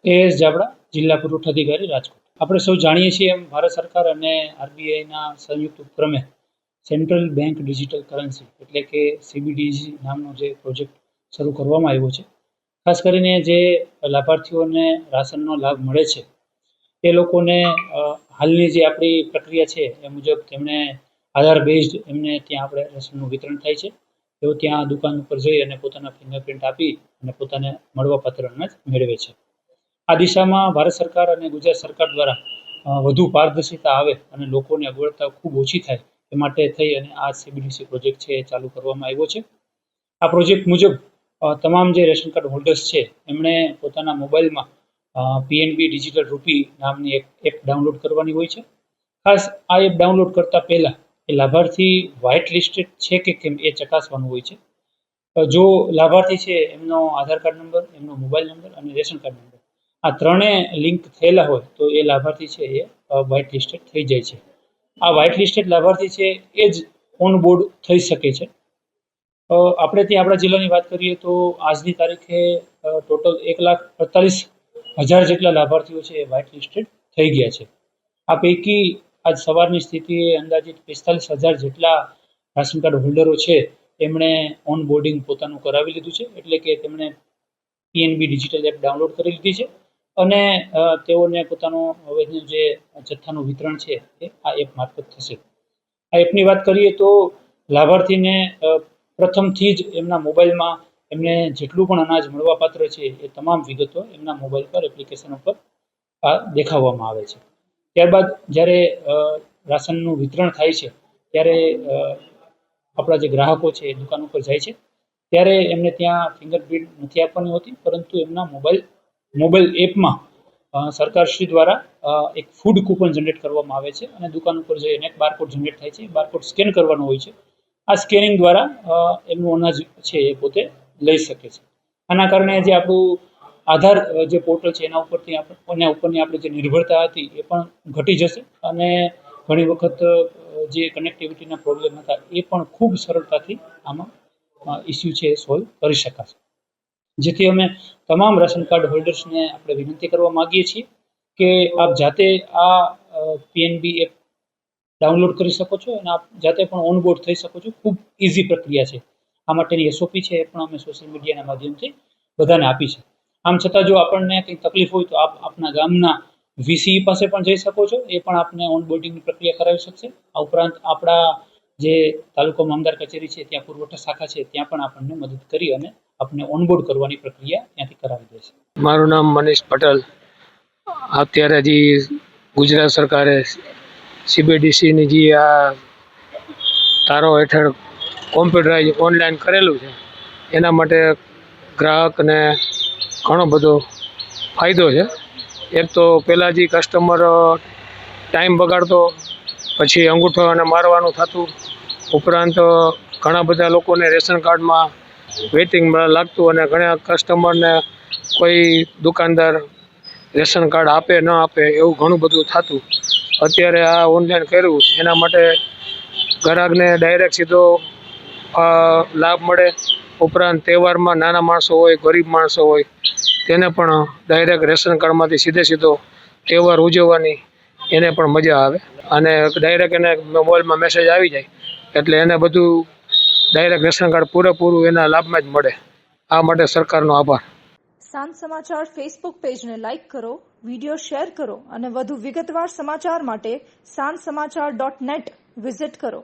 S જાબડા, જિલ્લા પુરવઠા અધિકારી, રાજકોટ. આપણે સૌ જાણીએ છીએ એમ ભારત સરકાર અને આરબીઆઈના સંયુક્ત ઉપક્રમે સેન્ટ્રલ બેંક ડિજિટલ કરન્સી એટલે કે સીબીડીસી નામનો જે પ્રોજેક્ટ શરૂ કરવામાં આવ્યો છે. ખાસ કરીને જે લાભાર્થીઓને રાશનનો લાભ મળે છે એ લોકોને હાલની જે આપણી પ્રક્રિયા છે એ મુજબ તેમણે આધાર બેઝડ એમને ત્યાં આપણે રાશનનું વિતરણ થાય છે. તેઓ ત્યાં દુકાન ઉપર જઈ અને પોતાના ફિંગરપ્રિન્ટ આપી અને પોતાને મળવાપાત્ર અનાજ મેળવે છે. આ દિશામાં ભારત સરકાર અને ગુજરાત સરકાર દ્વારા વધુ પારદર્શિતા આવે અને લોકોને અગવડતા ખૂબ ઓછી થાય એ માટે થઈ અને આ સીબીડીસી પ્રોજેક્ટ છે એ ચાલુ કરવામાં આવ્યો છે. આ પ્રોજેક્ટ મુજબ તમામ જે રેશન કાર્ડ હોલ્ડર્સ છે એમણે પોતાના મોબાઈલમાં પીએનબી ડિજિટલ રૂપી નામની એક એપ ડાઉનલોડ કરવાની હોય છે. ખાસ આ એપ ડાઉનલોડ કરતા પહેલા એ લાભાર્થી વ્હાઇટ લિસ્ટેડ છે કે કેમ એ ચકાસવાનું હોય છે. જો લાભાર્થી છે એમનો આધાર કાર્ડ નંબર, એમનો મોબાઈલ નંબર અને રેશન કાર્ડ નંબર આ ત્રણે લિંક થયેલા હોય તો એ લાભાર્થી છે એ વ્હાઇટ લિસ્ટેડ થઈ જાય છે. આ વ્હાઇટ લિસ્ટેડ લાભાર્થી છે એ જ ઓન બોર્ડ થઈ શકે છે. આપણે ત્યાં આપણા જિલ્લાની વાત કરીએ તો આજની તારીખે ટોટલ 1,48,000 જેટલા લાભાર્થીઓ છે એ વ્હાઇટ લિસ્ટેડ થઈ ગયા છે. આ પૈકી આજ સવારની સ્થિતિએ અંદાજિત 45,000 જેટલા રાશન કાર્ડ હોલ્ડરો છે એમણે ઓન બોર્ડિંગ પોતાનું કરાવી લીધું છે, એટલે કે તેમણે પીએનબી ડિજિટલ એપ ડાઉનલોડ કરી લીધી છે અને તેઓને પોતાનો હવેનું જે જથ્થાનું વિતરણ છે એ આ એપ મારફત થશે. આ એપની વાત કરીએ તો લાભાર્થીને પ્રથમથી જ એમના મોબાઈલમાં એમને જેટલું પણ અનાજ મળવાપાત્ર છે એ તમામ વિગતો એમના મોબાઈલ પર એપ્લિકેશન ઉપર દેખાડવામાં આવે છે. ત્યારબાદ જ્યારે રાશનનું વિતરણ થાય છે ત્યારે આપણા જે ગ્રાહકો છે એ દુકાન ઉપર જાય છે ત્યારે એમને ત્યાં ફિંગરપ્રિન્ટ નથી આપવાની હોતી, પરંતુ એમના મોબાઈલ એપમાં સરકારશ્રી દ્વારા એક ફૂડ કૂપન જનરેટ કરવામાં આવે છે અને દુકાન ઉપર જઈને એક બારકોડ જનરેટ થાય છે. બારકોડ સ્કેન કરવાનો હોય છે. આ સ્કેનિંગ દ્વારા એમનું અનાજ છે એ પોતે લઈ શકે છે. આના કારણે જે આપણું આધાર જે પોર્ટલ છે એના ઉપરની આપણી જે નિર્ભરતા હતી એ પણ ઘટી જશે અને ઘણી વખત જે કનેક્ટિવિટીના પ્રોબ્લેમ હતા એ પણ ખૂબ સરળતાથી આમાં ઇસ્યુ છે એ સોલ્વ કરી શકાશે. જેથી અમે તમામ રાશન કાર્ડ હોલ્ડર્સને આપણે વિનંતી કરવા માગીએ છીએ કે આપ જાતે આ પીએનબી એપ ડાઉનલોડ કરી શકો છો અને આપ જાતે પણ ઓનબોર્ડ થઈ શકો છો. ખૂબ ઇઝી પ્રક્રિયા છે. આ માટેની એસઓપી છે એ પણ અમે સોશિયલ મીડિયાના માધ્યમથી બધાને આપી છે. આમ છતાં જો આપણને કંઈ તકલીફ હોય તો આપ આપના ગામના વીસી પાસે પણ જઈ શકો છો, એ પણ આપને ઓનબોર્ડિંગની પ્રક્રિયા કરાવી શકશે. આ ઉપરાંત આપણા જે તાલુકા મામલતદાર કચેરી છે ત્યાં પુરવઠા શાખા છે ત્યાં પણ આપણને મદદ કરી અને આપને ઓનબોર્ડ કરવાની પ્રક્રિયા ત્યાંથી કરાવી દેશે. મારું નામ મનીષ પટેલ. અત્યારે જે ગુજરાત સરકારે સીબીડીસીની જે આ ધારો હેઠળ કોમ્પ્યુટરાઇઝ ઓનલાઈન કરેલું છે એના માટે ગ્રાહકને ઘણો બધો ફાયદો છે. એક તો પહેલાં જે કસ્ટમર ટાઈમ બગાડતો, પછી અંગૂઠો અને મારવાનું થતું, ઉપરાંત ઘણા બધા લોકોને રેશન કાર્ડમાં વેઇટિંગ લાગતું અને ઘણા કસ્ટમરને કોઈ દુકાનદાર રેશન કાર્ડ આપે ન આપે એવું ઘણું બધું થતું. અત્યારે આ ઓનલાઈન કર્યું એના માટે ગ્રાહકને ડાયરેક્ટ સીધો લાભ મળે. ઉપરાંત તહેવારમાં નાના માણસો હોય, ગરીબ માણસો હોય તેને પણ ડાયરેક્ટ રેશન કાર્ડમાંથી સીધો તહેવાર ઉજવવાની એને પણ મજા આવે અને ડાયરેક્ટ એને મોબાઈલમાં મેસેજ આવી જાય એટલે એને બધું ડાયરેક્ટ રેશન કાર્ડ પૂરેપૂરું એના લાભમાં જ મળે. આ માટે સરકારનો આભાર. સાંજ સમાચાર ફેસબુક પેજને લાઇક કરો, વિડીયો શેર કરો અને વધુ વિગતવાર સમાચાર માટે sanssamachar.net વિઝિટ કરો.